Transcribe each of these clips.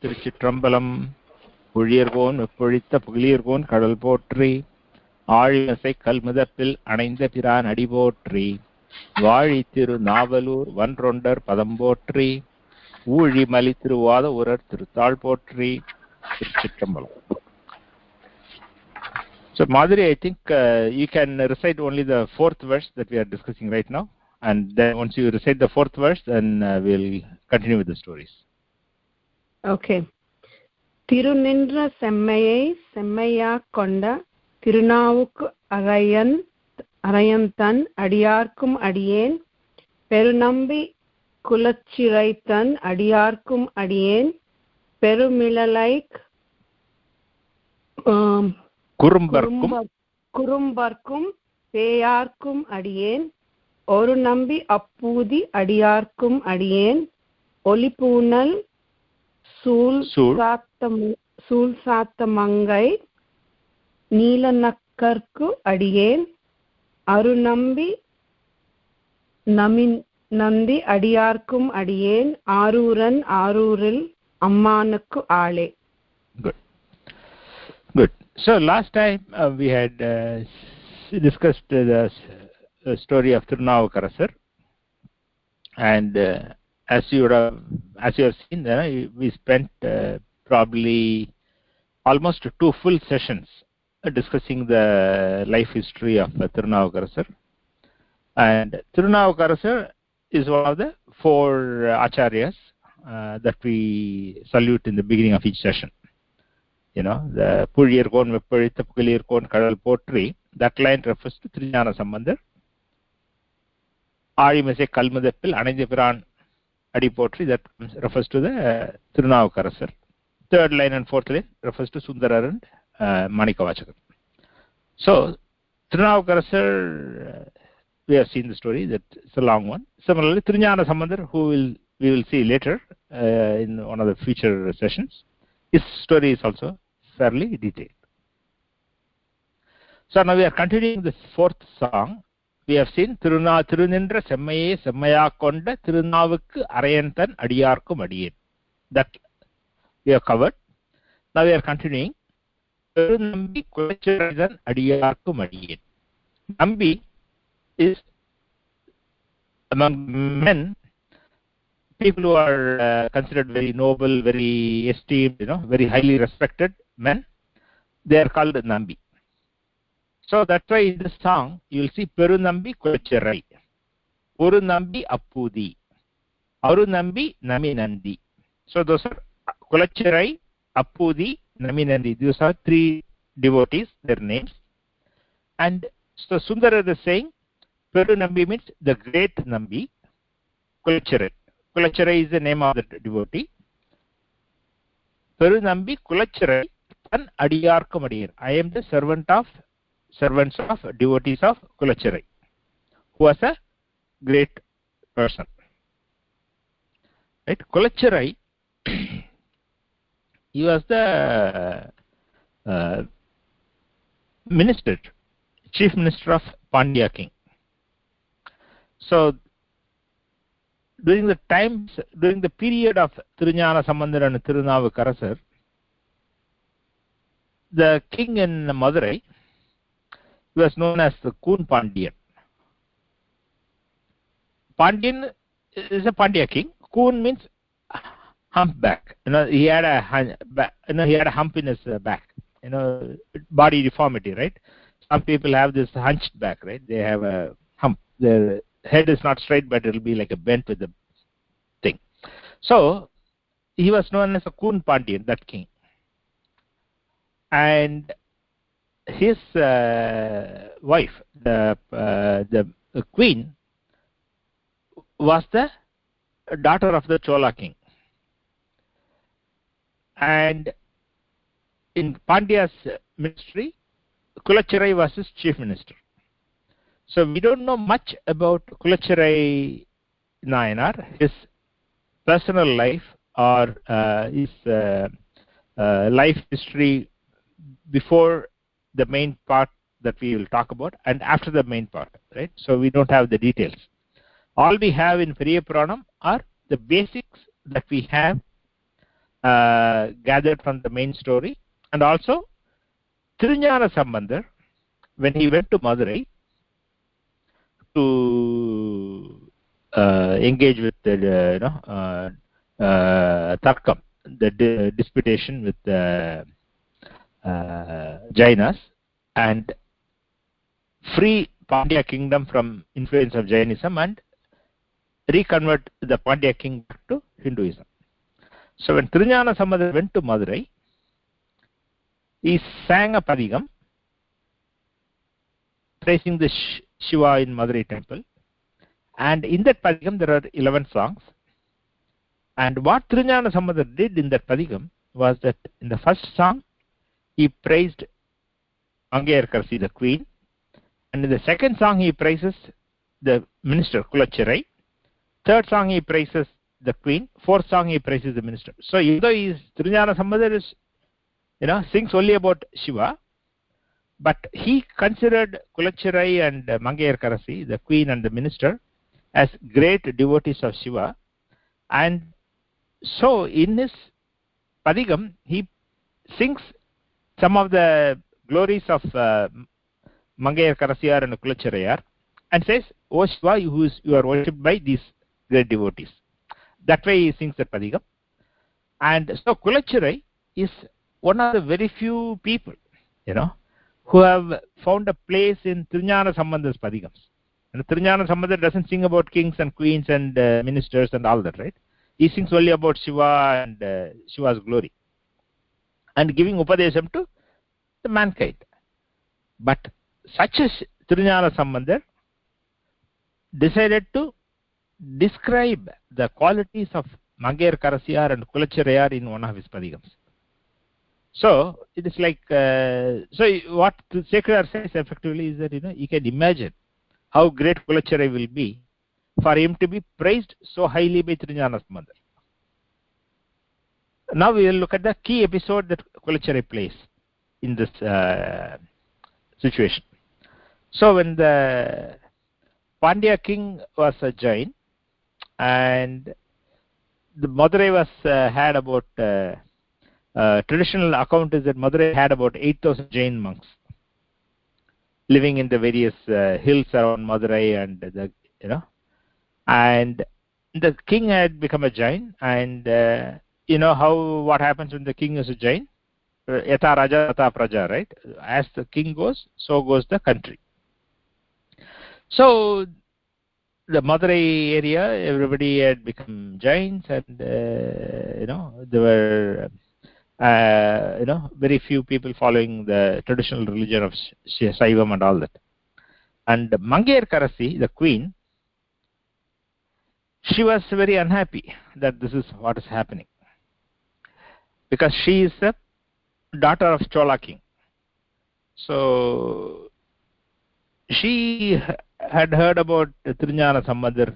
திருச்சிற்றம்பலம். புழியர்கோன் வெப்பொழித்த புகழியர்கோன் கடல் போற்றி, ஆழிமிசை கல்முதப்பில் அணைந்த பிரான் அடி போற்றி, வாழி திரு நாவலூர் வன்றொண்டர் பதம் போற்றி, ஊழி மலி திருவாத உரர் திருத்தாள் போற்றி. திருச்சிற்றம்பலம். So Madhuri, I think you can recite only the fourth verse that we are discussing right now, and then once you recite the fourth verse, then we'll continue with the stories. Okay. திருநின்ற செம்மையை செம்மையா கொண்ட திருநாவுக்கு அரையன் அடியார்க்கும் அடியேன், பெருநம்பி குலச்சிறை தன் அடியார்க்கும் அடியேன், பெருமிழலைக் குறும்பர்க்கும் பேயார்க்கும் அடியேன், ஒரு நம்பி அப்பூதி அடியார்க்கும் அடியேன், ஒளிபூனல் சூழ் சாத்தமங்கை நீலநக்கர்க்கு அடியேன், அருநம்பி நந்தி அடியார்க்கும் அடியேன், ஆரூரில் அம்மானுக்கு ஆளே. Good. So last time we had discussed the story of Tirunavukkarasar, and as you have seen, we spent probably almost 2 full sessions discussing the life history of Tirunavukkarasar. And Tirunavukkarasar is one of the 4 acharyas that we salute in the beginning of each session. You know, the Puriyarkon Veppazhitha Pugiliyarkon Kadal Potri, that line refers to Trijnana Sambandhar. Aazhimisai Kalmudappil Anaintha Piran Adi Potri, that refers to the Tirunavukkarasar. Third line and fourth line refers to Sundarar and Manikavachakar. So Tirunavukkarasar, we have seen the story, that it's a long one. Similarly, Trijnana Sambandhar, who we will see later in one of the future sessions, his story is also fairly detailed. So now we are continuing the 4th song. We have seen Tirunindra Semmaye Semmaya Konda Tirunavukku Arayantan Adiyarkum Adiyen. That we have covered. Now we are continuing. Perunambi Kulaccirai Adiyarkum Adiyen. Nambi is among men, people who are considered very noble, very esteemed, very highly respected men. They are called Nambi. So that's why in this song you will see Perunambi Kulaccirai, Purunambi Appudi, Arunambi Naminandi. So those are Kulaccirai, Appudi, Naminandi. Those are 3 devotees, their names. And so Sundarar is saying Perunambi means the great Nambi, Kulaccirai. KuLacciRai is the name of the devotee. Perunambi Kulaccirai Tan Adiyarkum Adiyen. I am the servants of devotees of KuLacciRai, who was a great person. Right? KuLacciRai, he was the chief minister of Pandya king. So during the period of Trijnana Sambandhar and Tirunavukkarasar, the king in Madurai was known as the Kun Pandyan. Pandyan is a Pandya king. Kun means humpback. He had a hump in his back. Body deformity, right? Some people have this hunched back, right? They have a hump. Their head is not straight, but it will be like a bent with the thing. So he was known as a Kun Pandyan, that king. And his wife, the queen, was the daughter of the Chola king. And in Pandya's ministry, KuLacciRai was his chief minister. So we don't know much about KuLacciRai nAyanAr, his personal life or his life history before the main part that we will talk about and after the main part, right? So we don't have the details. All we have in Periya Puranam are the basics that we have gathered from the main story, and also Thiruñāna Sambandar, when he went to Madurai to engage with the Tarkam, the disputation with the Jainas, and free Pandya kingdom from influence of Jainism and reconvert the Pandya king to Hinduism. So when Thiruñāna Sambandar went to Madurai, he sang a padhigam praising the Shiva in Madurai temple, and in that padhigam there are 11 songs. And what Thiruñāna Sambandar did in that padhigam was that in the first song he praised ammaiyAr, the queen, and in the second song he praises the minister kulacciRai, third song he praises the queen, fourth song he praises the minister. So even though Thiruñāna Sambandar is, sings only about Shiva, but he considered kulacciRai and ammaiyAr, the queen and the minister, as great devotees of Shiva. And so in his padhigam he sings some of the glories of ammaiyAr and kulacciRai and says, "O Shiva, you are worshipped by these great devotees." That way he sings the padhigam. And so kulacciRai is one of the very few people, who have found a place in Thiruñāna Sambandar's padhigams. And Thiruñāna Sambandar doesn't sing about kings and queens and ministers and all that, right? He sings only about Shiva and Shiva's glory, and giving upadesam to the mankind. But such as Thiruñāna Sambandar decided to describe the qualities of ammaiyAr and kulacciRai in one of his padhigams. So it is like, so what the sacred says effectively is that, you can imagine how great kulacciRai will be for him to be praised so highly by Thiruñāna Sambandar. Now we will look at the key episode that kulacciRai plays in this situation. So when the Pandya king was a Jain, and the Madurai was had about traditional account is that Madurai had about 8,000 Jain monks living in the various hills around Madurai, and and the king had become a Jain, and what happens when the king is a Jain? Yata Raja Tata Praja, right? As the king goes, so goes the country. So the Madurai area, everybody had become Jains, and there were very few people following the traditional religion of Saivam and all that. And ammaiyAr, the queen, she was very unhappy that this is what is happening, because she is the daughter of Chola king. So she had heard about Thiruñāna Sambandar's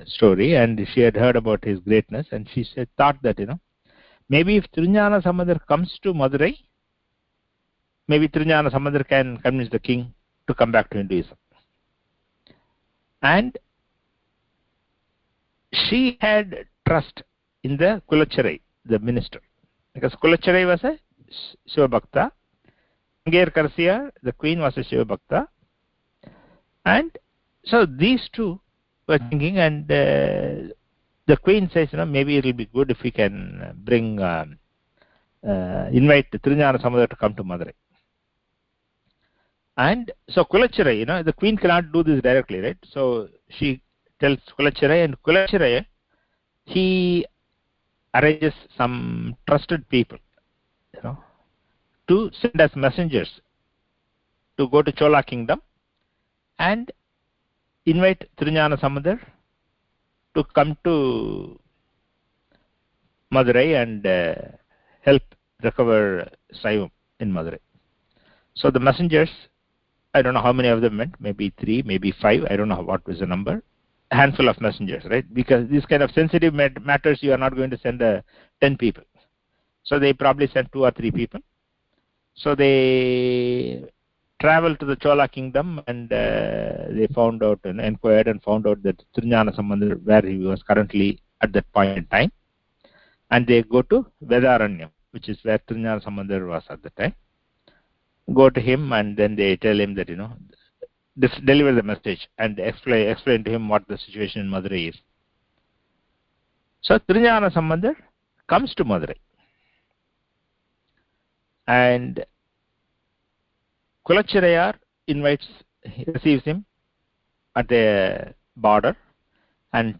story, and she had heard about his greatness, and she thought that maybe if Thiruñāna Sambandar comes to Madurai, maybe Thiruñāna Sambandar can convince the king to come back to Hinduism. And she had trust in the kulacciRai, the minister, because kulacciRai was a Shiva Bhakta, ammaiyAr, the queen, was a Shiva Bhakta, and so these two were thinking, and the queen says, maybe it will be good if we can bring invite Thiruñāna Sambandar to come to Madurai. And so kulacciRai, the queen cannot do this directly, right? So she tells kulacciRai, and kulacciRai, he arranges some trusted people, to send as messengers to go to Chola kingdom and invite Thiruñāna Sambandar to come to Madurai and help recover Saivam in Madurai. So the messengers, I don't know how many of them went, maybe 3, maybe 5, I don't know what was the number, a handful of messengers, right? Because these kind of sensitive matters, you are not going to send 10 people. So they probably sent 2 or 3 people. So they traveled to the Chola kingdom, and they found out and inquired and found out that Thiruñāna Sambandar, where he was currently at that point in time, and they go to Vedaranyam, which is where Tirunjana Sambandar was at the time. Go to him, and then they tell him that, deliver the message and explain to him what the situation in Madurai is. So Tirunjana Sambandar comes to Madurai, and kulacciRai receives him at the border and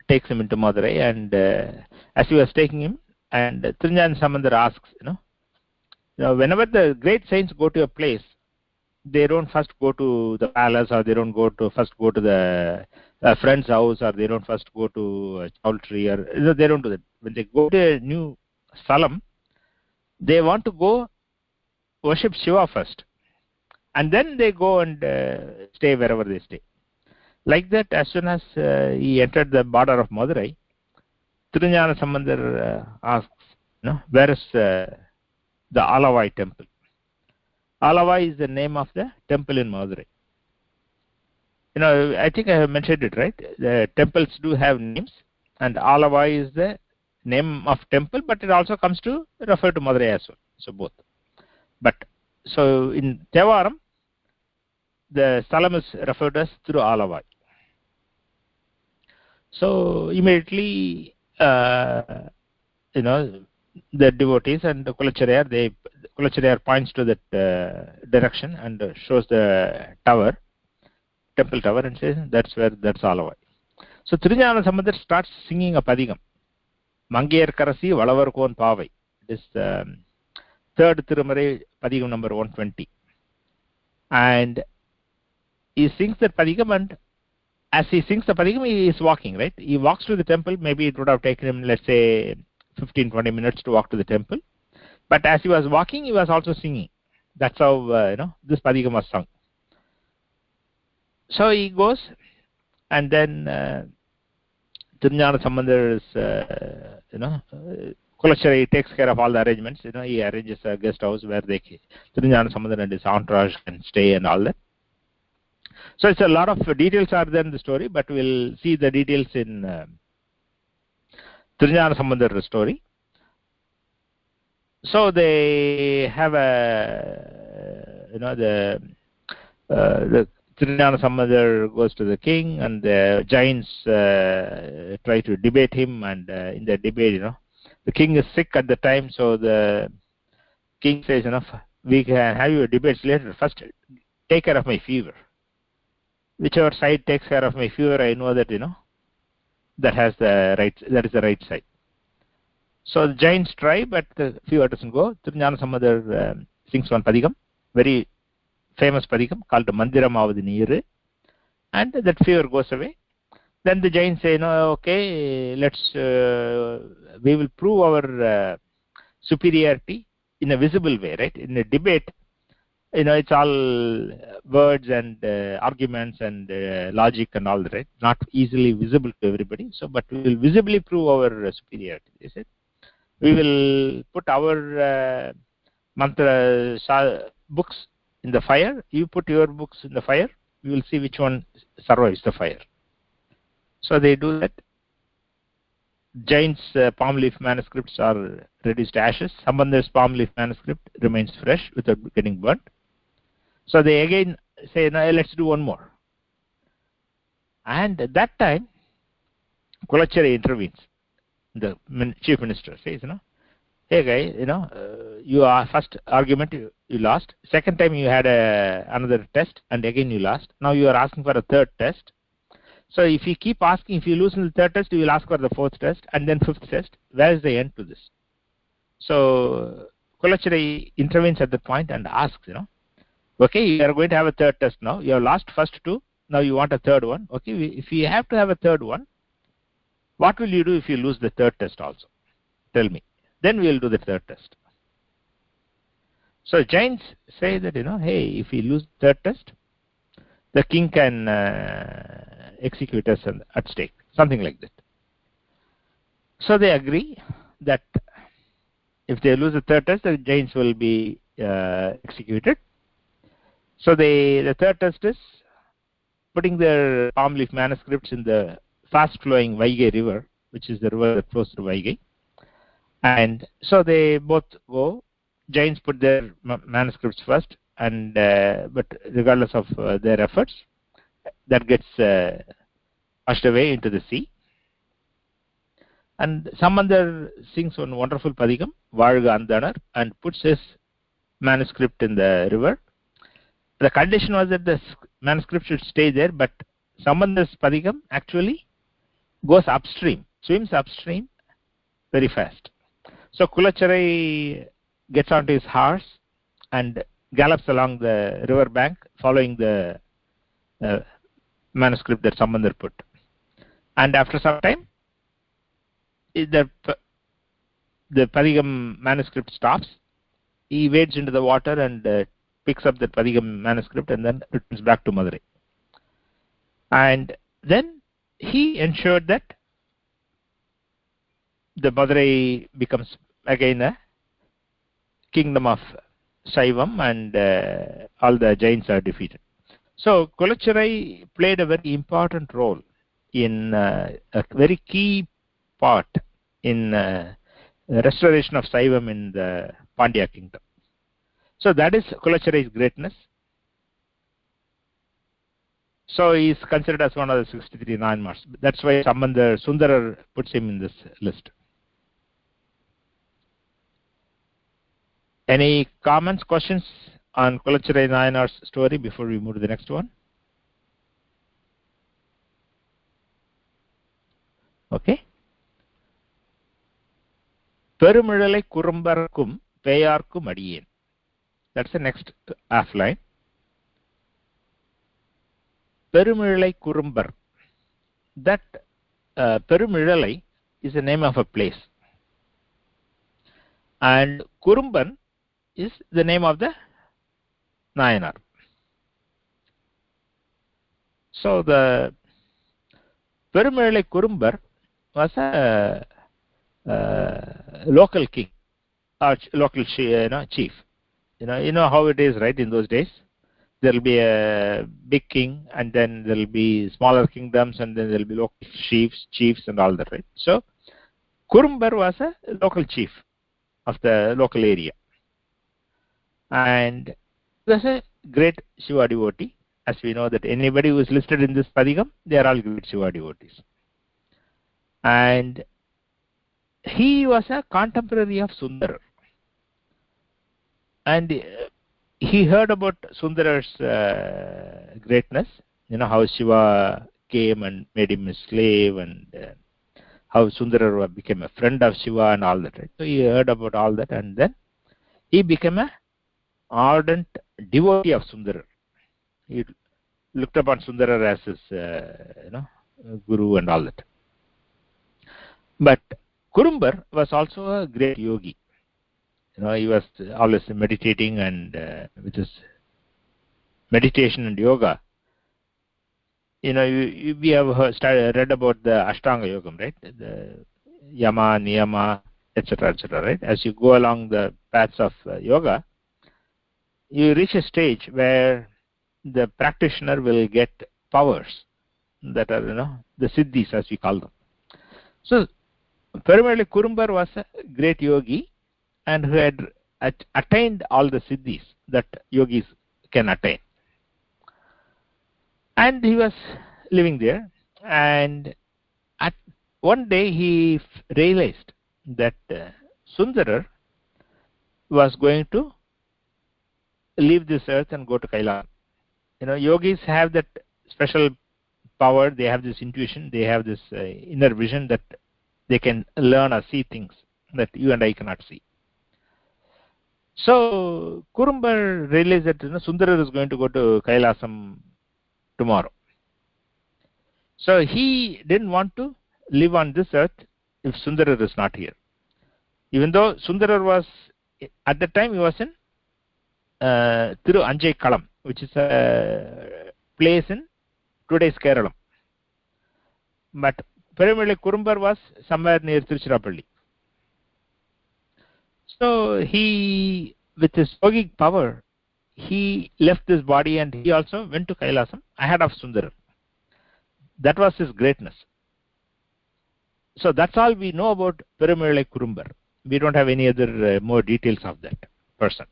takes him into Madurai. And as he was taking him, and Tirunjana Sambandar asks, whenever the great saints go to a place, they don't first go to the palace, or they don't first go to the friend's house, or they don't first go to a chowl tree, or they don't do that. When they go to a new salam, they want to go worship Shiva first, and then they go and stay wherever they stay. Like that, as soon as he entered the border of Madurai, Tirunjana Sambandar asks, where is the Alavai temple? Alavai is the name of the temple in Madurai. I think I have mentioned it, right? The temples do have names, and Alavai is the name of temple, but it also comes to refer to Madurai as well. So both. But so in thevaram, the salam is referred as through Alavai. So immediately, the devotees and the kulacciRai points to that direction and shows the temple tower, and says that's Alavai. So Tirunjana Sambandar starts singing a padhigam, Mangiyar Karasi Valavar Kon Pavai. This third Tirumurai, padhigam number 120, and he sings that padhigam, and as he sings the padhigam, he is walking, right? He walks to the temple. Maybe it would have taken him, let's say, 15-20 minutes to walk to the temple, but as he was walking, he was also singing. That's how this padhigam was sung. So he goes, and then Tirunjana Sambandar is kulacciRai takes care of all the arrangements. He arranges a guest house where Tirunjana Sambandar and his entourage can stay and all that. So it's a lot of details are there in the story, but we'll see the details in Tirunjana Sambandar story. So they have the Tirunjana Sambandar goes to the king, and the giants try to debate him, and in the debate, the king is sick at the time, so the king says, we can have your debates later. First, take care of my fever. Whichever side takes care of my fever, I know that, that is the right side. So the giants try, but the fever doesn't go. Tirunjana Sambandar sings one padhigam, very famous padhigam called Mandiramavadi Neeru, and that fever goes away. Then the giants say, okay, we will prove our superiority in a visible way, right? In a debate, it's all words and arguments and logic and all that, right? Not easily visible to everybody. So, but we will visibly prove our superiority. They said, we will put our mantra books in the fire. You put your books in the fire. We will see which one survives the fire. So they do that. Giants' palm leaf manuscripts are reduced to ashes. Sambandar's palm leaf manuscript remains fresh without getting burnt. So they again say, let's do one more. And at that time, kulacciRai intervenes. The chief minister says, hey guy, your first argument you lost. Second time you had another test, and again you lost. Now you are asking for a third test. So if you keep asking, if you lose in the third test, you will ask for the fourth test and then fifth test. Where is the end to this? So kulacciRai intervenes at that point and asks, okay, you are going to have a third test now. You have lost first two. Now you want a third one. Okay, if you have to have a third one, what will you do if you lose the third test also? Tell me. Then we will do the third test. So giants say that, hey, if we lose the third test, the king can execute us at stake. Something like that. So they agree that if they lose the third test, the giants will be executed. So the third test is putting their palm leaf manuscripts in the fast-flowing Vaigai river, which is the river that flows through Vaigai. And so they both go. Jains put their manuscripts first, and but regardless of their efforts, that gets washed away into the sea. And Samandar sings one wonderful padhigam, Vāḻga andaṇar, and puts his manuscript in the river. The condition was that the manuscript should stay there, but Samandar's padhigam actually goes upstream, swims upstream very fast. So kulacciRai gets onto his horse and gallops along the river bank, following the manuscript that Samandar put. And after some time, the padhigam manuscript stops. He wades into the water and picks up the padhigam manuscript and then returns back to Madurai. And then he ensured that the Madurai becomes again a kingdom of Saivam, and all the Jains are defeated. So kulacciRai played a very important role in a very key part in restoration of Saivam in the Pandya kingdom. So that is kulacciRai's greatness. So he is considered as one of the 63 nayanmars. That's why Samandar Sundarar puts him in this list. Any comments, questions on kulacciRai nayanar's story before we move to the next one? Okay. Perumizhalaik kurumbarkum peyarkum adiyen. That's the next half line. Perumizhalaik kurumbar. That Perumizhalai is the name of a place, and Kurumban is the name of the nAyanAr. So the Perumizhalaik kurumbar was a local king or local chief. You know how it is, right? In those days, there will be a big king, and then there will be smaller kingdoms, and then there will be local chiefs, and all that, right? So Kurumbar was a local chief of the local area, and he was a great Shiva devotee. As we know that anybody who is listed in this padhigam, they are all great Shiva devotees. And he was a contemporary of Sundarar. And he heard about Sundarar's greatness, how Shiva came and made him a slave, and how Sundarar became a friend of Shiva and all that. Right? So he heard about all that, and then he became an ardent devotee of Sundarar. He looked upon Sundarar as his guru and all that. But Kurumbar was also a great yogi. He was always meditating, and with his meditation and yoga, we have read about the Ashtanga Yogam, right? The Yama, Niyama, etc., right? As you go along the paths of yoga, you reach a stage where the practitioner will get powers that are, the siddhis, as we call them. So Perumizhalaik Kurumbar was a great yogi, and who had attained all the siddhis that yogis can attain. And he was living there, and one day he realized that Sundarar was going to leave this earth and go to Kailasam. Yogis have that special power, they have this intuition, they have this inner vision that they can learn or see things that you and I cannot see. So Kurumbar realized that Sundarar is going to go to Kailasam tomorrow. So he didn't want to live on this earth if Sundarar is not here. Even though Sundarar was, at that time he was in Tiruttoṇḍattogai, which is a place in today's Kerala. But Perumizhalaik Kurumbar was somewhere near Tiruchirappalli. So he, with his yogic power, he left this body and he also went to Kailasam ahead of Sundarar. That was his greatness. So that's all we know about perumizhalaik kuRumba. We don't have any other more details of that person.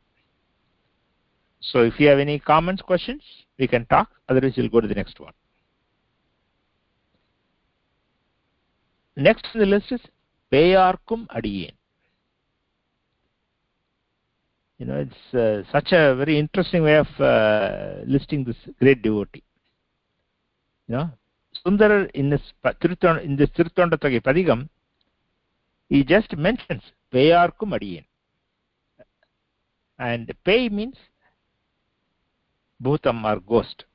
So if you have any comments, questions, we can talk. Otherwise, we'll go to the next one. Next on the list is Peyarkum Adiyen. It's such a very interesting way of listing this great devotee. Sundarar in this tiruttoṇḍattogai padhigam, he just mentions Peyarkum Adiyen. And Pei means bhutam or ghost.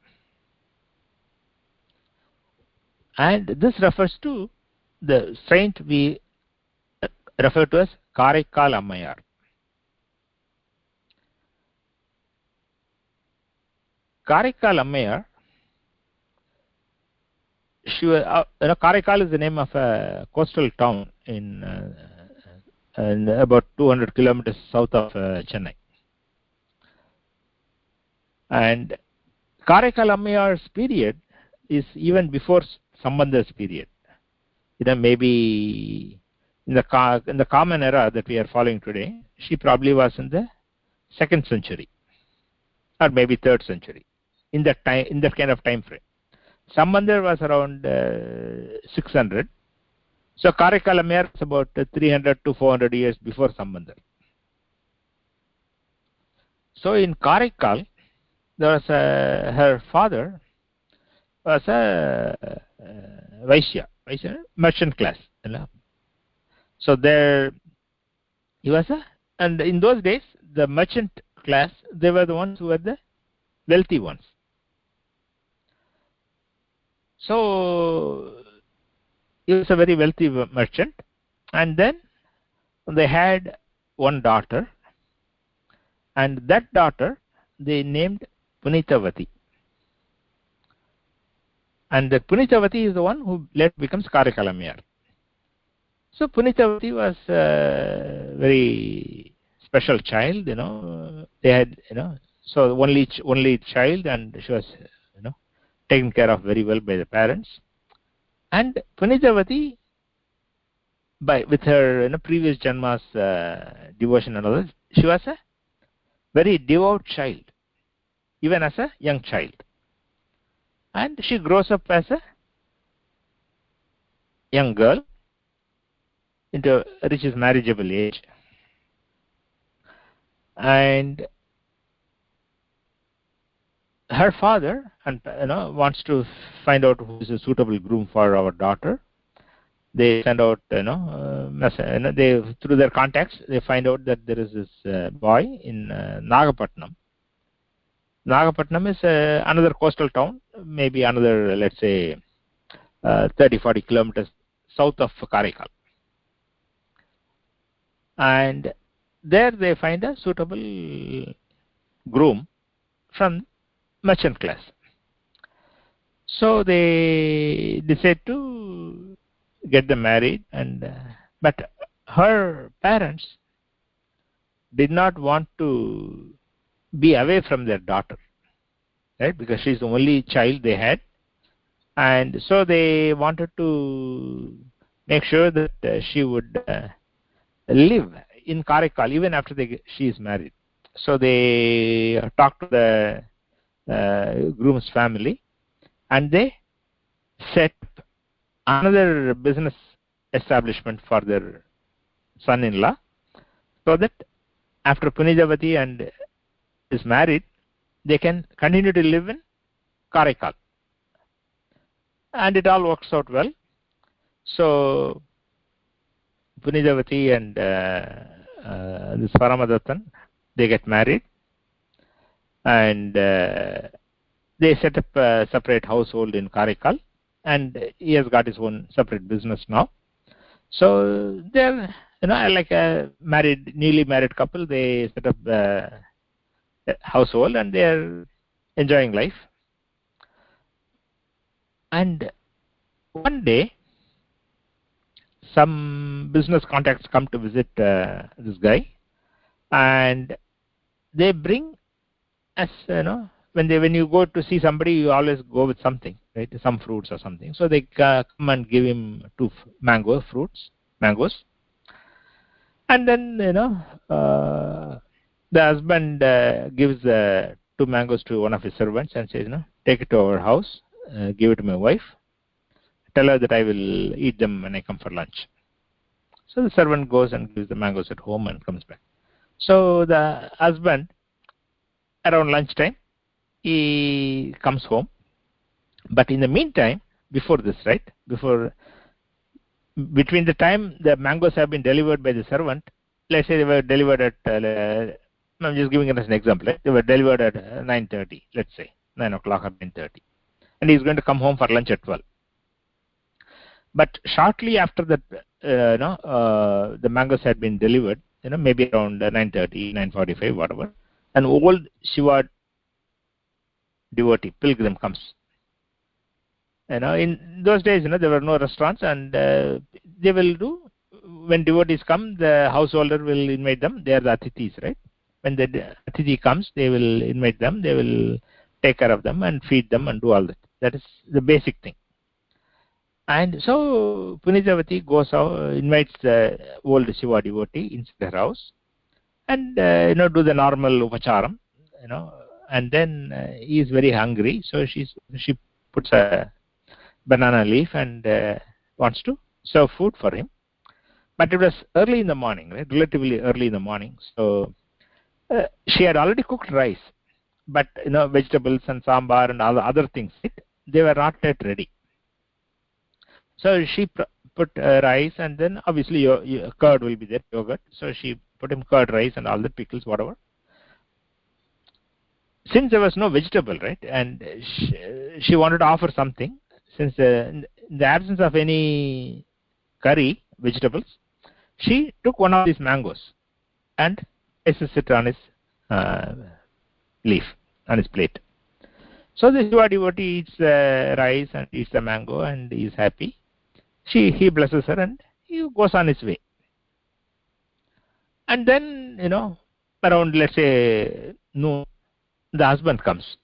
And this refers to the saint we refer to as kAraikkAl ammaiyAr. kAraikkAl ammaiyAr, kAraikkAl is the name of a coastal town in about 200 kilometers south of Chennai. And kAraikkAl ammaiyAr's period is even before Sambandar's period. Maybe in the common era that we are following today, she probably was in the 2nd century or maybe 3rd century. In that kind of time frame. Sambandar was around 600. So kAraikkAl ammaiyAr is about 300 to 400 years before Sambandar. So in kAraikkAl, there was her father was a Vaishya, merchant class. So there he was and in those days the merchant class, they were the ones who were the wealthy ones. So he was a very wealthy merchant, and then they had one daughter, and that daughter they named Punitavati. And the Punitavati is the one who later becomes kAraikkAl ammaiyAr. So Punitavati was a very special child, They had, so only child, and she was, taken care of very well by the parents. And Punitavati, with her previous janma's devotion and all that, she was a very devout child, even as a young child. And she grows up as a young girl, reaches marriageable age, and her father wants to find out who is a suitable groom for our daughter. They send out they through their contacts they find out that there is this boy in Nagapattinam. Nagapattinam is another coastal town, maybe another, let's say 30-40 kilometers south of kAraikkAl. And there they find a suitable groom from merchant class. So they decide to get them married, but her parents did not want to be away from their daughter, right? Because she's the only child they had, and so they wanted to make sure that she would live in kAraikkAl even after she is married. So they talked to the groom's family, and they set another business establishment for their son-in-law, so that after Punitavati and is married, they can continue to live in kAraikkAl. And it all works out well. So Punitavati and this Paramadattan, they get married, and they set up a separate household in kAraikkAl, and he has got his own separate business now. So they're like a newly married couple. They set up a household and they're enjoying life. And one day some business contacts come to visit this guy, and they bring as when you go to see somebody, you always go with something, right? Some fruits or something. So they come and give him 2 mangoes, and then the husband gives 2 mangoes to one of his servants and says, take it to our house, give it to my wife, tell her that I will eat them when I come for lunch. So the servant goes and gives the mangoes at home and comes back. So the husband, around lunchtime, he comes home. But in the meantime, before this, right, between the time the mangoes have been delivered by the servant, let's say they were delivered at, I'm just giving it as an example, right? They were delivered at 9:30, let's say, 9 o'clock or 9:30. And he's going to come home for lunch at 12. But shortly after that, the mangoes had been delivered, maybe around 9:30, 9:45, whatever, an old Shiva devotee, pilgrim comes. In those days, there were no restaurants, and they will do, when devotees come, the householder will invite them. They are the atithis, right? When the atithi comes, they will invite them, they will take care of them and feed them and do all that. That is the basic thing. And so Punijavati goes out, invites the old Shiva devotee inside her house, and do the normal upacharam, and then he is very hungry, so she puts a banana leaf and wants to serve food for him. But it was early in the morning, right? Relatively early in the morning. So she had already cooked rice, but vegetables and sambar and all the other things, they were not yet ready. So she put rice, and then obviously your curd will be there, yogurt. So she put him curd, rice, and all the pickles, whatever. Since there was no vegetable, right, and she wanted to offer something, since in the absence of any curry, vegetables, she took one of these mangoes and places it on his leaf, on his plate. So the Shiva devotee eats the rice and eats the mango, and he is happy. He blesses her, and he goes on his way. And then, around, let's say, noon, the husband comes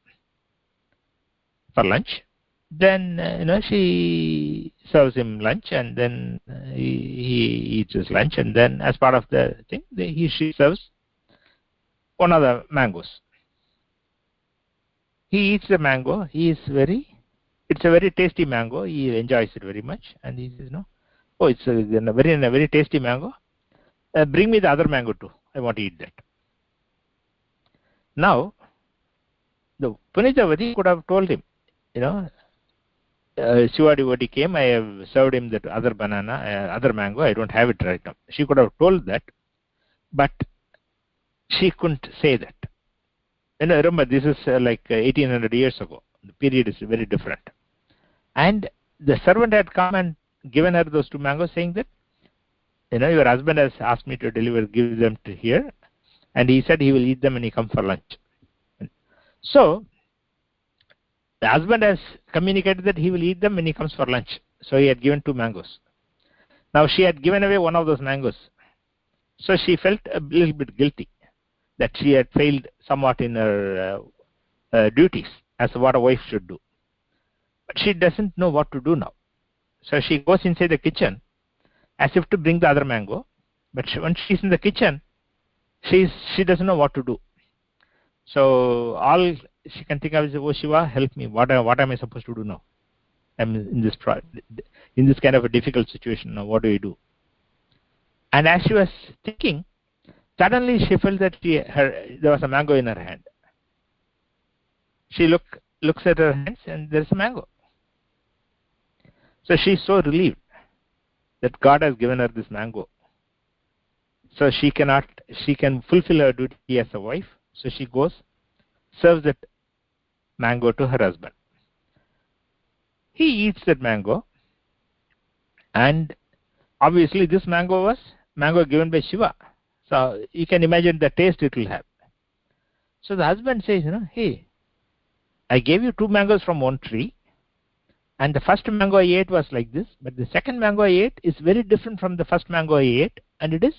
for lunch. Then, she serves him lunch, and then he eats his lunch, and then as part of the thing, she serves one of the mangoes. He eats the mango. It's a very tasty mango. He enjoys it very much, and he says, oh, it's a very tasty mango. Bring me the other mango too. I want to eat that. Now, the Punijavati could have told him, Shiva devotee came, I have served him that other banana, other mango, I don't have it right now. She could have told that, but she couldn't say that. Remember, this is like 1800 years ago. The period is very different. And the servant had come and given her those 2 mangoes, saying that, your husband has asked me to give them to here, and he said he will eat them when he comes for lunch. So the husband has communicated that he will eat them when he comes for lunch. So he had given 2 mangoes. Now she had given away one of those mangoes. So she felt a little bit guilty that she had failed somewhat in her duties as what a wife should do. But she doesn't know what to do now. So she goes inside the kitchen as if to bring the other mango. But when she's in the kitchen, she doesn't know what to do. So all she can think of is, oh Shiva, help me. What am I supposed to do now? I'm in this kind of a difficult situation now. What do I do? And as she was thinking, suddenly she felt that there was a mango in her hand. She looks at her hands, and there's a mango. So she's so relieved that God has given her this mango. So she can fulfill her duty as a wife. So she goes, serves that mango to her husband. He eats that mango, and obviously this mango was mango given by Shiva. So you can imagine the taste it will have. So the husband says, hey, I gave you 2 mangoes from one tree, and the first mango I ate was like this, but the second mango I ate is very different from the first mango I ate, and it is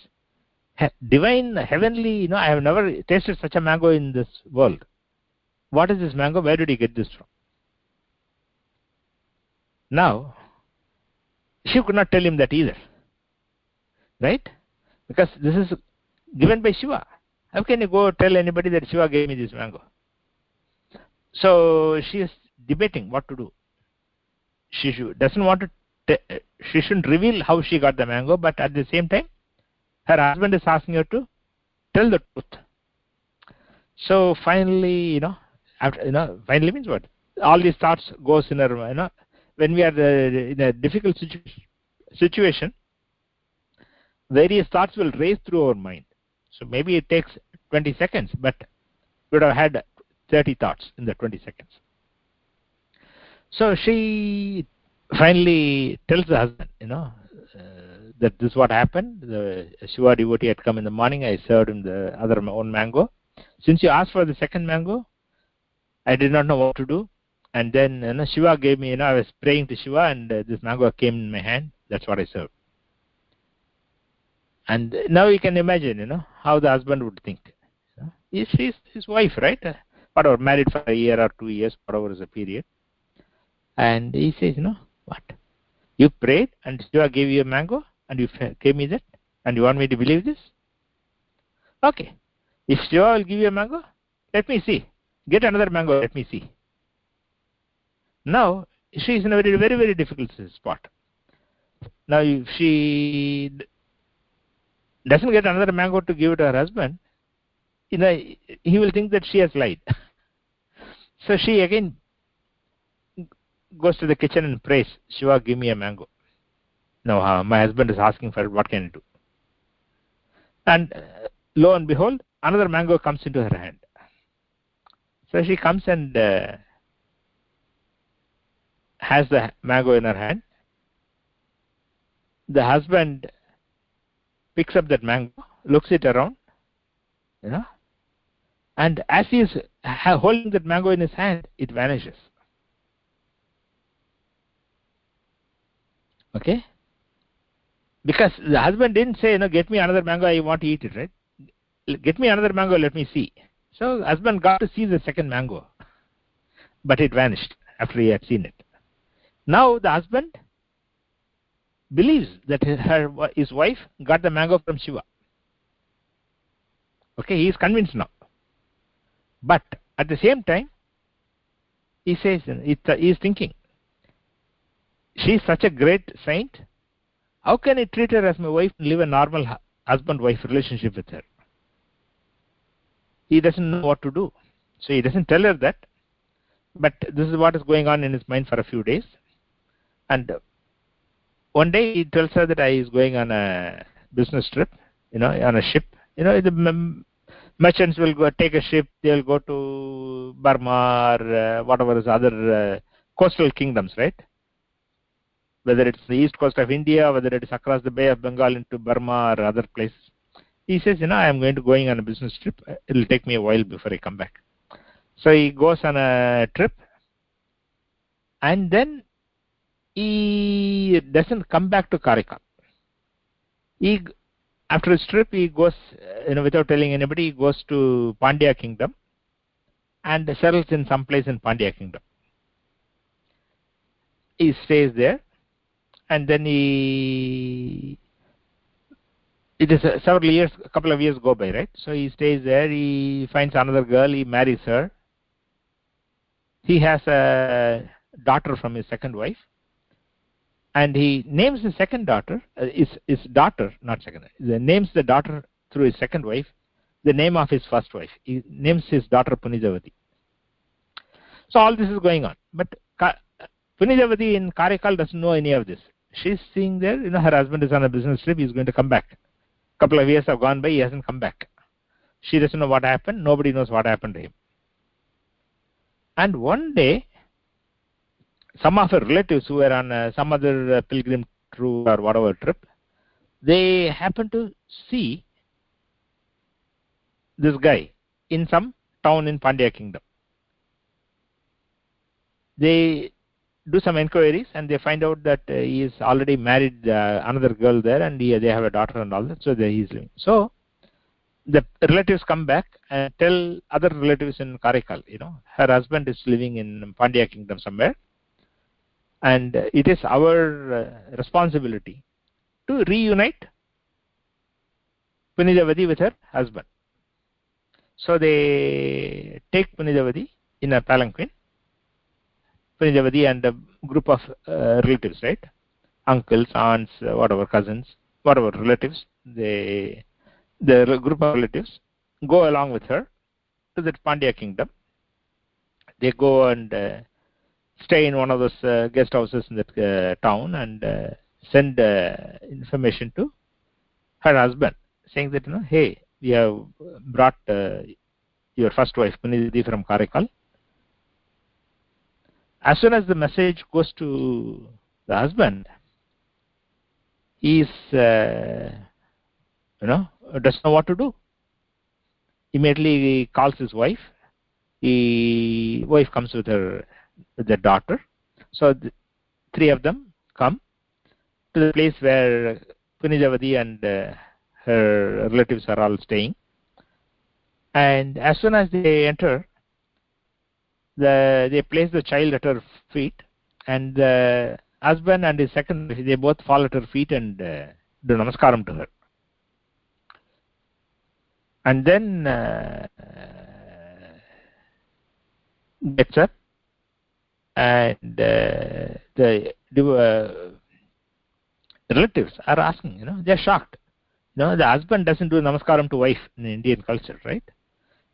divine, heavenly. I have never tasted such a mango in this world. what is this mango? Where did he get this from? Now, she could not tell him that either, right? Because this is given by Shiva. How can you go tell anybody that Shiva gave me this mango? So she is debating what to do. She doesn't want to. She shouldn't reveal how she got the mango, but at the same time, her husband is asking her to tell the truth. So finally, after, finally means what? All these thoughts goes in her. When we are in a difficult situation, various thoughts will race through our mind. So maybe it takes 20 seconds, but we would have had 30 thoughts in the 20 seconds. So she finally tells the husband, that this is what happened. The Shiva devotee had come in the morning. I served him the other own mango. Since you asked for the second mango, I did not know what to do. And then Shiva gave me, I was praying to Shiva, and this mango came in my hand. That's what I served. And now you can imagine, how the husband would think. He's his wife, right? Whatever, married for a year or 2 years, whatever is the period. And he says, what? You prayed and Shiva gave you a mango and you gave me that? And you want me to believe this? Okay. If Shiva will give you a mango, let me see. Get another mango, let me see. Now, she is in a very, very, very difficult spot. Now, if she doesn't get another mango to give it to her husband, he will think that she has lied. So she again goes to the kitchen and prays, Shiva, give me a mango. Now, my husband is asking for it, what can I do? And lo and behold, another mango comes into her hand. So she comes and has the mango in her hand. The husband picks up that mango, looks it around, and as he is holding that mango in his hand, it vanishes. Okay? Because the husband didn't say, get me another mango, I want to eat it, right? Get me another mango, let me see. So the husband got to see the second mango, but it vanished after he had seen it. Now the husband believes that his wife got the mango from Shiva. Okay, he is convinced now. But at the same time, he says, he is thinking, she is such a great saint. How can I treat her as my wife and live a normal husband-wife relationship with her? He doesn't know what to do. So he doesn't tell her that. But this is what is going on in his mind for a few days. And one day he tells her that he is going on a business trip, on a ship. The merchants will go take a ship, they will go to Burma or whatever is other coastal kingdoms, right? Whether it's the east coast of India, whether it is across the Bay of Bengal into Burma or other places. He says, I am going on a business trip. It will take me a while before I come back. So he goes on a trip, and then he doesn't come back to kAraikkAl. After his trip, he goes, without telling anybody, he goes to Pandya kingdom and settles in some place in Pandya kingdom. He stays there, and then it is several years, a couple of years go by, right? So he stays there, he finds another girl, he marries her. He has a daughter from his second wife, and he names his second daughter, his daughter, not second, he names the daughter through his second wife, the name of his first wife. He names his daughter Punijavati. So all this is going on. But Punijavati in kAraikkAl doesn't know any of this. She's seeing there, her husband is on a business trip, he's going to come back. A couple of years have gone by, he hasn't come back. She doesn't know what happened, nobody knows what happened to him. And one day, some of her relatives who were on some other pilgrim tour or whatever trip, they happened to see this guy in some town in Pandya kingdom. They do some inquiries and they find out that he is already married another girl there, and they have a daughter and all that, so he is living. So the relatives come back and tell other relatives in Karaikal, her husband is living in Pandya kingdom somewhere, and it is our responsibility to reunite Punithavati with her husband. So they take Punithavati in a palanquin, Punithavati and a group of relatives, right? Uncles, aunts, whatever, cousins, whatever relatives, the group of relatives go along with her to the Pandya kingdom. They go and stay in one of those guest houses in that town and send information to her husband, saying that, hey, we have brought your first wife Punithavati from Karaikal. As soon as the message goes to the husband, he is doesn't know what to do. Immediately he calls his wife. Wife comes with their daughter. So the three of them come to the place where Punithavati and her relatives are all staying. And as soon as they enter, they place the child at her feet, and the husband and his second wife, they both fall at her feet and do namaskaram to her. And then gets up, and the relatives are asking, they're shocked. The husband doesn't do namaskaram to wife in Indian culture, right?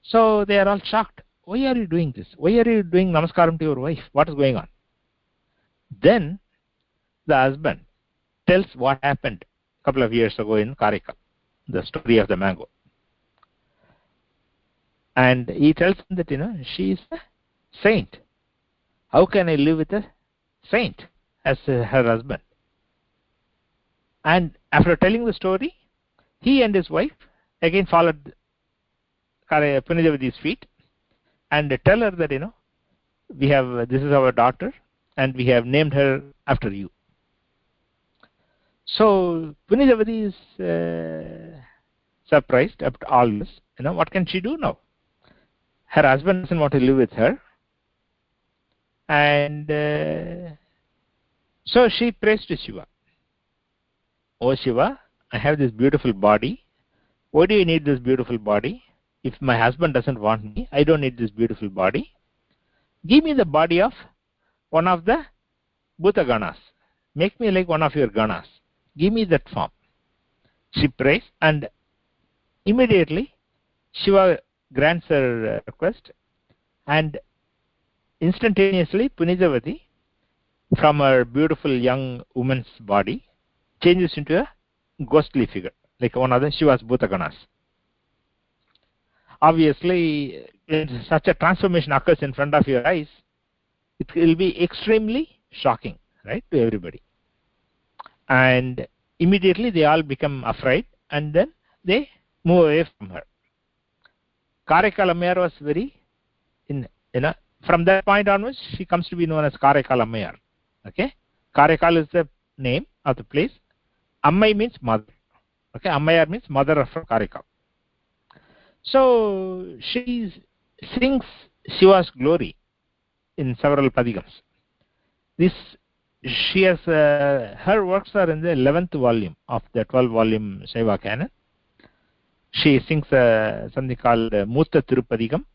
So they are all shocked. Why are you doing this? Why are you doing namaskaram to your wife? What is going on? Then the husband tells what happened a couple of years ago in Karaikal, the story of the mango. And he tells them that, she is a saint. How can I live with a saint as her husband? And after telling the story, he and his wife again fall at Punithavati's feet and tell her that, this is our daughter and we have named her after you. So Punithavati is surprised at all this. What can she do now? Her husband doesn't want to live with her. And so she prays to Shiva. Oh Shiva, I have this beautiful body. Why do you need this beautiful body? If my husband doesn't want me, I don't need this beautiful body. Give me the body of one of the Bhuta Ganas. Make me like one of your Ganas. Give me that form. She prays, and immediately Shiva grants her request, and instantaneously Punithavati, from her beautiful young woman's body, changes into a ghostly figure, like one of the Shiva's Bhuta Ganas. Obviously, when such a transformation occurs in front of your eyes, it will be extremely shocking, right, to everybody. And immediately they all become afraid, and then they move away from her. Karaikal ammaiyAr was from that point onwards, she comes to be known as Karaikal ammaiyAr. Okay, Karaikal is the name of the place. Ammai means mother. Okay, ammaiyAr means mother of Karaikal. So she sings Shiva's glory in several padhigams. She has her works are in the 11th volume of the 12-volume Shaiva canon. She sings something called Mutta Tirupadhigam,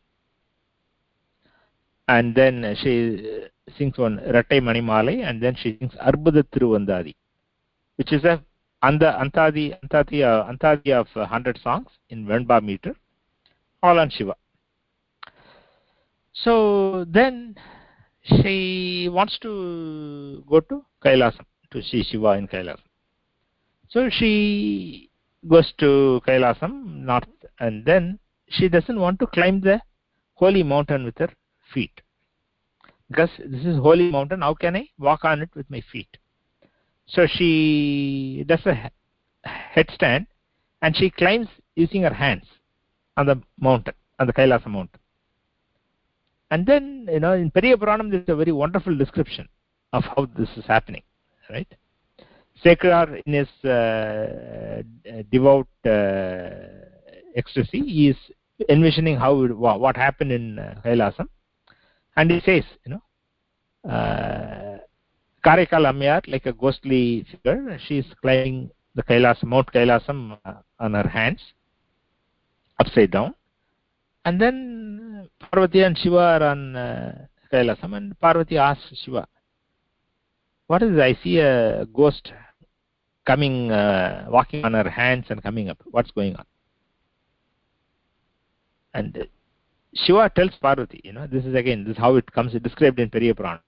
and then she sings one Rattai Manimalai, and then she sings Arbudha Tiruvandadi, which is a antadi of 100 songs in Venba meter, all on Shiva. So then she wants to go to Kailasam, to see Shiva in Kailasam. So she goes to Kailasam north, and then she doesn't want to climb the holy mountain with her feet, because this is holy mountain. How can I walk on it with my feet? So she does a headstand, and she climbs using her hands on the mountain, on the Kailasa mountain. And then, in Periya Puranam, there is a very wonderful description of how this is happening, right? Sekar, in his devout ecstasy. He is envisioning what happened in Kailasam, and he says, kAraikkAl ammaiyAr, like a ghostly figure, she is climbing the Mount Kailasam on her hands, upside down, and then Parvati and Shiva are on Kailasam, and Parvati asks Shiva, what is this? I see a ghost coming, walking on her hands and coming up. What's going on? And Shiva tells Parvati, this is how it comes described in Periya Puranam.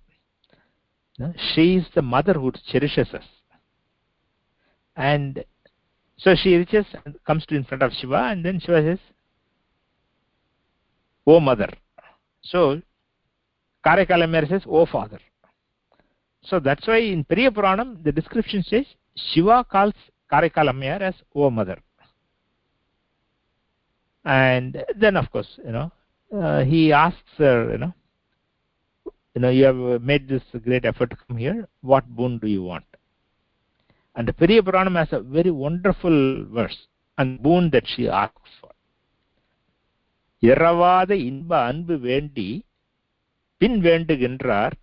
She is the mother who cherishes us. And so she reaches and comes in front of Shiva, and then Shiva says, "O mother." So kAraikkAl ammaiyAr says, "O father." So that's why in Periya Puranam the description says Shiva calls kAraikkAl ammaiyAr as "O mother." And then of course, he asks her, you have made this great effort to come here. What boon do you want? And the Periya Puranam has a very wonderful verse and boon that she asks for. Iravada inba anbu vendi pin vendugiன்றார்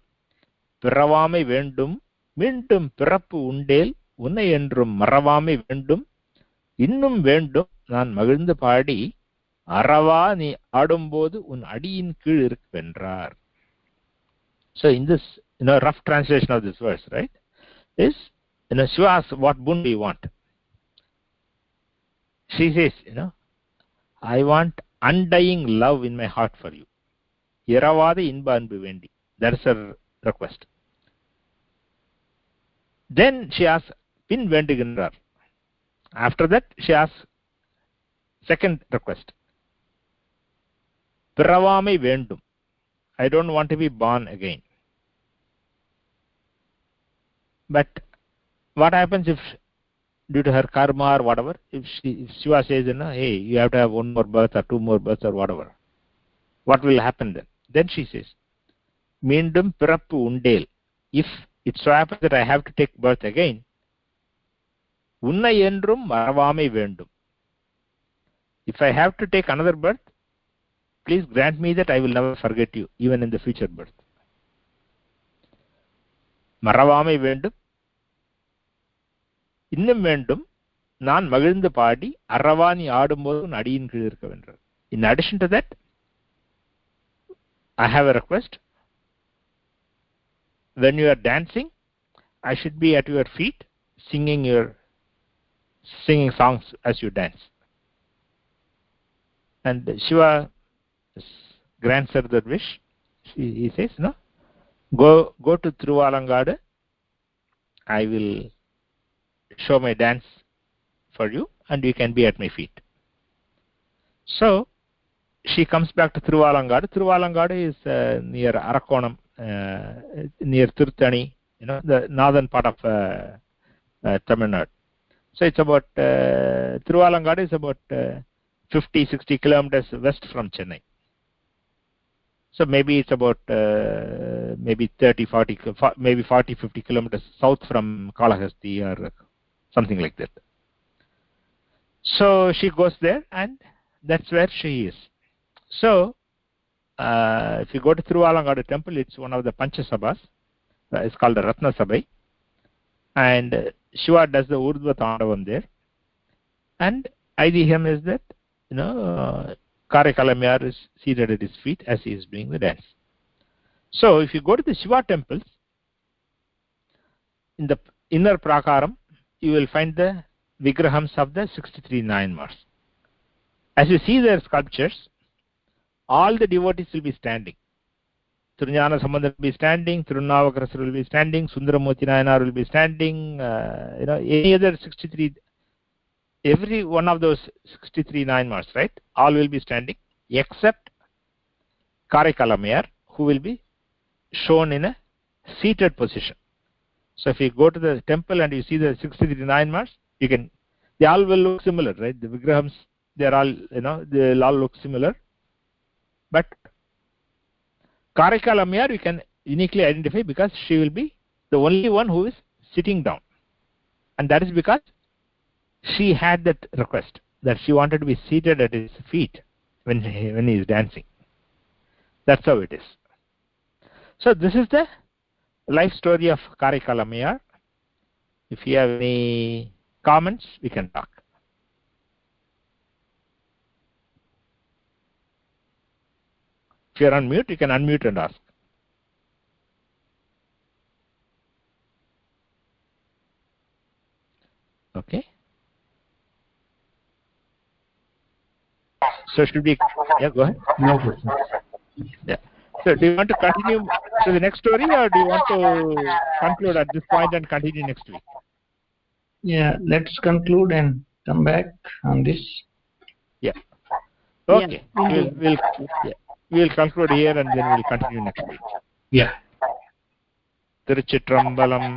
பிறவாமை வேண்டும் மீண்டும் பிறப்பு உண்டேல் உன்னை என்றும் மறவாமை வேண்டும் இன்னும் வேண்டும் நான் மகிழ்ந்து பாடி அறவா நீ ஆடும்போது உன் அடியின் கீழ் இருக்கின்றார். So in this rough translation of this verse, right, is Shiva asks, what boon do you want? She says, I want undying love in my heart for you. Iravada inba anbu vendi. That is her request. Then she asks, pin vendugiன்றார். After that she asks second request. பிறவாமை வேண்டும். I don't want to be born again. But what happens if, due to her karma or whatever, if Shiva says, hey, you have to have one more birth or two more births or whatever, what will happen then? Then she says, மீண்டும் பிறப்பு உண்டேல். If it so happens that I have to take birth again, உன்னை என்றும் மறவாமை வேண்டும். If I have to take another birth, please grant me that I will never forget you, even in the future birth. மறவாமை வேண்டும், இன்னும் வேண்டும், நான் மகிழ்ந்து பாடி அறவா நீ ஆடும்போது உன் அடியின் கீழ் இருக்க வேண்டும். In addition to that, I have a request. When you are dancing, I should be at your feet, singing songs as you dance. And Shiva grants her that wish. He says, go to Tiruvālankādu. I will show my dance for you, and you can be at my feet. So she comes back to Tiruvālankādu. Tiruvālankādu is near Arakkonam, near Tirutthani, the northern part of Tamil Nadu. So it's about Tiruvālankādu is about 50-60 kilometers west from Chennai. So maybe it's about maybe 40-50 kilometers south from Kalahasti or something like that. So she goes there, and that's where she is. So if you go to Tiruvālankādu temple, it's one of the Panchasabhas. It's called the Ratna Sabai, and Shiva does the Urdhva Tandavam there. And Aidhihyam is that kAraikkAl ammaiyAr is seated at his feet as he is doing the dance. So if you go to the Shiva temples, in the inner prakaram, you will find the vigrahams of the 63 nayanmars. As you see their sculptures, all the devotees will be standing. Thiruñāna Sambandhar will be standing, Tirunnavukarasar will be standing, Sundaramurthy nAyanAr will be standing, any other 63, every one of those 63 nayanmars, right? All will be standing except kAraikkAl ammaiyAr, who will be shown in a seated position. So if you go to the temple and you see the 63 nayanmars, they all will look similar, right? The vigrahams, they'll all look similar. But kAraikkAl ammaiyAr you can uniquely identify because she will be the only one who is sitting down. And that is because she had that request. that she wanted to be seated at his feet when he is dancing. That's how it is. So this is the life story of kAraikkAl ammaiyAr. If you have any comments, we can talk. If you are on mute, you can unmute and ask. Okay. So should we? Yeah, go ahead. No question. Yeah. So do you want to continue to the next story, or do you want to conclude at this point and continue next week? Yeah, let's conclude and come back on this. Yeah. Okay. We'll conclude here and then we'll continue next week. Yeah. Tiruttoṇḍattogai.